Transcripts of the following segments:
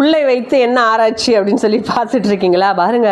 புல்லை வைத்து என்ன ஆராய்ச்சி அப்படின்னு சொல்லி பார்த்துட்டு இருக்கீங்களா? பாருங்க,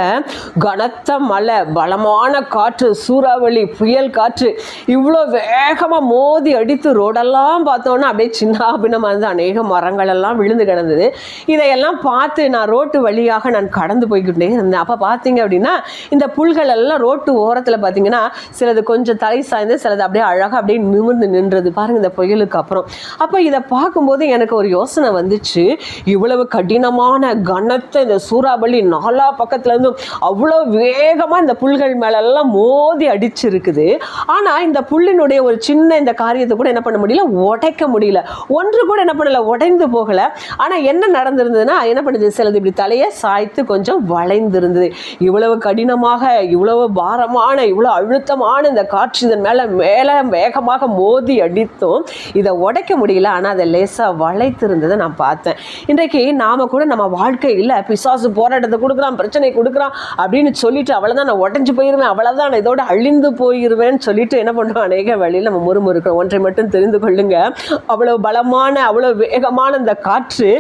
கனத்த மழை, பலமான காற்று, சூறாவளி, புயல் காற்று இவ்வளோ வேகமாக மோதி அடித்து ரோடெல்லாம் பார்த்தோன்னா அப்படியே சின்ன பின்னமாக இருந்து அநேக மரங்கள் எல்லாம் விழுந்து கிடந்தது. இதையெல்லாம் பார்த்து நான் ரோட்டு வழியாக நான் கடந்து போய்கிட்டே இருந்தேன். அப்போ பார்த்தீங்க அப்படின்னா இந்த புல்கள் எல்லாம் ரோட்டு ஓரத்தில் பார்த்தீங்கன்னா சிலது கொஞ்சம் தலை சாய்ந்து, சிலது அப்படியே அழகாக அப்படியே நிமிர்ந்து நின்றது பாருங்க இந்த புயலுக்கு அப்புறம். அப்போ இதை பார்க்கும்போது எனக்கு ஒரு யோசனை வந்துச்சு. இவ்வளவு கடினமான கனத்த இந்த சூறாவளி நாலா பக்கத்துல இருந்தும் அவ்வளோ வேகமாக இந்த புல்கள் மேலெல்லாம் மோதி அடிச்சிருக்குது. ஆனால் இந்த புல்லினுடைய ஒரு சின்ன இந்த காரியத்தை கூட என்ன பண்ண முடியல, உடைக்க முடியல. ஒன்று கூட என்ன பண்ணல, உடைந்து போகலை. ஆனால் என்ன நடந்திருந்ததுன்னா என்ன பண்ணுது, சிலது இப்படி தலையை சாய்த்து கொஞ்சம் வளைந்திருந்தது. இவ்வளவு கடினமாக, இவ்வளவு பாரமான, இவ்வளோ அழுத்தமான இந்த காற்று இதன் மேலே வேகமாக மோதி அடித்தும் இதை உடைக்க முடியல. ஆனால் அதை லேசாக வளைத்திருந்ததை நான் பார்த்தேன். இன்றைக்கு நாம கூட நம்ம வாழ்க்கையில் பிசாசு போராட்டத்தை கொடுக்குறான், பிரச்சனை கொடுக்குறான் அப்படின்னு சொல்லிட்டு அவ்வளோதான் நான் உடஞ்சி போயிடுவேன், அவ்வளோதான் நான் இதோட அழிந்து போயிடுவேன்னு சொல்லிட்டு என்ன பண்ணுறோம், அநேக வழியில் நம்ம முறுமுறுக்கிறோம். ஒன்றை மட்டும் தெரிந்து கொள்ளுங்க, அவ்வளோ பலமான, அவ்வளோ வேகமான இந்த காற்று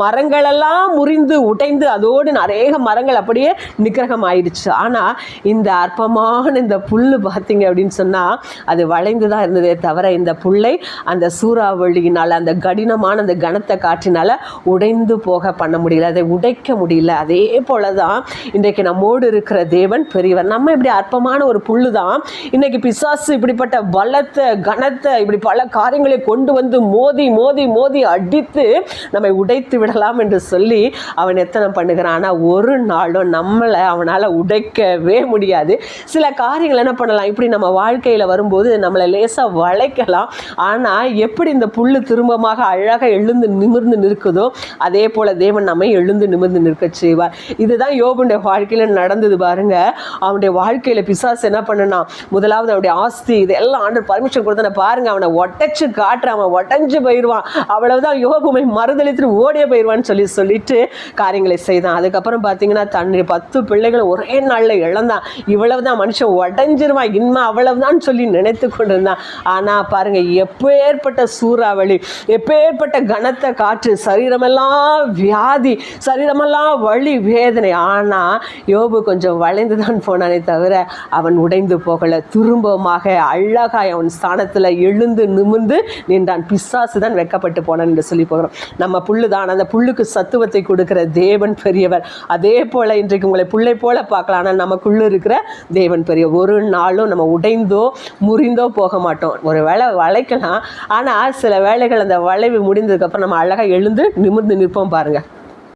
மரங்களெல்லாம் முறிந்து உடைந்து அதோடு அநேக மரங்கள் அப்படியே நிக்கிரகம் ஆயிடுச்சு. ஆனால் இந்த அற்பமான இந்த புல் பார்த்தீங்க அப்படின்னு சொன்னால் அது வளைந்து தான் இருந்ததே தவிர இந்த புல்லை அந்த சூறாவளியினால், அந்த கடினமான அந்த கனத்த காற்றினால் உடைந்து போக பண்ண முடியல, அதை உடைக்க முடியல. அதே போல தான் இன்றைக்கு நம்மோடு இருக்கிற தேவன் பெரியவர். நம்ம இப்படி அற்பமான ஒரு புல்லு தான். இன்றைக்கி பிசாசு இப்படிப்பட்ட பலத்த கனத்த இப்படி பல காரியங்களை கொண்டு வந்து மோதி மோதி மோதி அடித்து நம்மை உடைத்து விடலாம் என்று சொல்லி அவன் எத்தனை பண்ணுகிறான். ஆனால் ஒரு நாளும் நம்மளை அவனால் உடைக்கவே முடியாது. சில காரியங்கள் என்ன பண்ணலாம், இப்படி நம்ம வாழ்க்கையில் வரும்போது நம்மளை லேசாக வளைக்கலாம். ஆனால் எப்படி இந்த புல்லு திரும்பமாக அழகாக எழுந்து நிமிர்ந்து நிற்குதோ அதே போல தேவன் நம்மை எழுந்து நிமிர்ந்து நிற்க செய்வார். இதுதான் யோபுடைய வாழ்க்கையில் நடந்தது பாருங்க. அவனுடைய வாழ்க்கையில் பிசாசு என்ன பண்ணனா, முதலாவது அவனுடைய ஆஸ்தி இதெல்லாம் ஆண்டவர் பர்மிஷன் கொடுத்தன பாருங்க, அவனை ஒட்டச்சு காட்டுறான், அவன் ஒட்டஞ்சு போயிடுவான், அவ்வளவுதான் யோபுமை மறுதளித்து ஓடியே போயிடுவான்னு சொல்லிட்டு காரியங்களை செய்தான். அதுக்கப்புறம் பார்த்தீங்கன்னா தன்னுடைய 10 பிள்ளைகளை ஒரே நாளில் இழந்தான். இவ்வளவுதான் மனுஷன் உடஞ்சிருவான், இன்மை அவ்வளவுதான் சொல்லி நினைத்து கொண்டிருந்தான். ஆனால் பாருங்க, எப்பேற்பட்ட சூறாவளி, எப்பேற்பட்ட கனத்த காற்று, சரீரமெல்லாம் வியாதி, சரீரமெல்லாம் வலி வேதனை. ஆனால் யோபு கொஞ்சம் வளைந்து தான் போனானே தவிர அவன் உடைந்து போகலை. திரும்பமாக அழகாய் அவன் ஸ்தானத்தில் எழுந்து நிமிர்ந்து நின்றான். பிசாசு தான் வெட்கப்பட்டு போனான் என்று சொல்லி போகிறோம். நம்ம புல்லு தான், அந்த புல்லுக்கு சத்துவத்தை கொடுக்கிற தேவன் பெரியவர். அதே போல் இன்றைக்கு உங்களை புல்லை போல பார்க்கலாம், ஆனால் நமக்குள்ளே இருக்கிற தேவன் பெரியவர். ஒரு நாளும் நம்ம உடைந்தோ முறிந்தோ போக மாட்டோம். ஒரு வேளை வளைக்கலாம், ஆனால் சில வேளைகள் அந்த வளைவு முடிந்ததுக்கப்புறம் நம்ம அழகாக எழுந்து நிமிர்ந்து நிற்போம் பாருங்க.